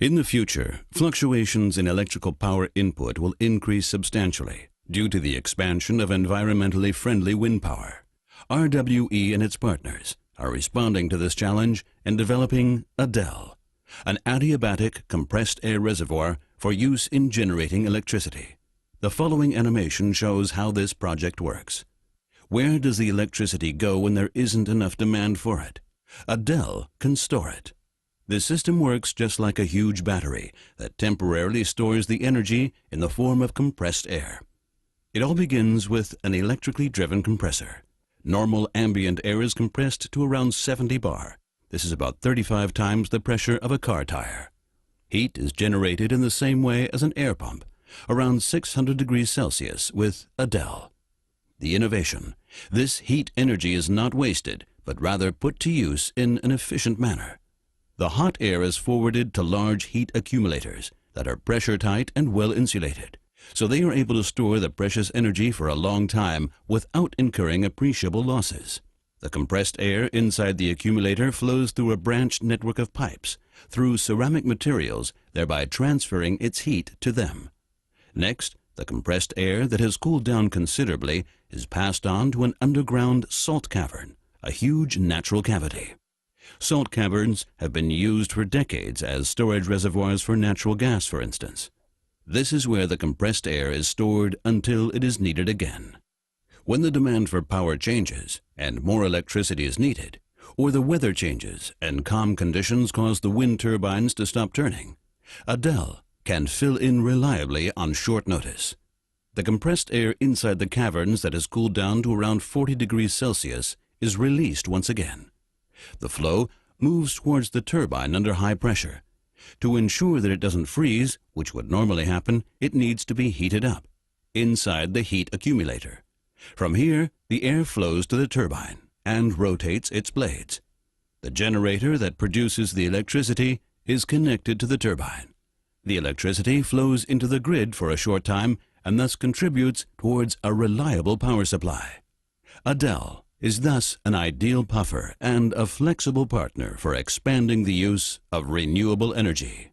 In the future, fluctuations in electrical power input will increase substantially due to the expansion of environmentally friendly wind power. RWE and its partners are responding to this challenge and developing ADEL, an adiabatic compressed air reservoir for use in generating electricity. The following animation shows how this project works. Where does the electricity go when there isn't enough demand for it? ADEL can store it. The system works just like a huge battery that temporarily stores the energy in the form of compressed air. It all begins with an electrically driven compressor. Normal ambient air is compressed to around 70 bar. This is about 35 times the pressure of a car tire. Heat is generated in the same way as an air pump, around 600 degrees Celsius with ADEL. The innovation: this heat energy is not wasted, but rather put to use in an efficient manner. The hot air is forwarded to large heat accumulators that are pressure tight and well insulated, so they are able to store the precious energy for a long time without incurring appreciable losses. The compressed air inside the accumulator flows through a branched network of pipes through ceramic materials, thereby transferring its heat to them. Next, the compressed air that has cooled down considerably is passed on to an underground salt cavern, a huge natural cavity. Salt caverns have been used for decades as storage reservoirs for natural gas, for instance. This is where the compressed air is stored until it is needed again. When the demand for power changes and more electricity is needed, or the weather changes and calm conditions cause the wind turbines to stop turning, ADEL can fill in reliably on short notice. The compressed air inside the caverns that has cooled down to around 40 degrees Celsius is released once again. The flow moves towards the turbine under high pressure. To ensure that it doesn't freeze, which would normally happen, it needs to be heated up inside the heat accumulator. From here, the air flows to the turbine and rotates its blades. The generator that produces the electricity is connected to the turbine. The electricity flows into the grid for a short time and thus contributes towards a reliable power supply. ADEL is thus an ideal puffer and a flexible partner for expanding the use of renewable energy.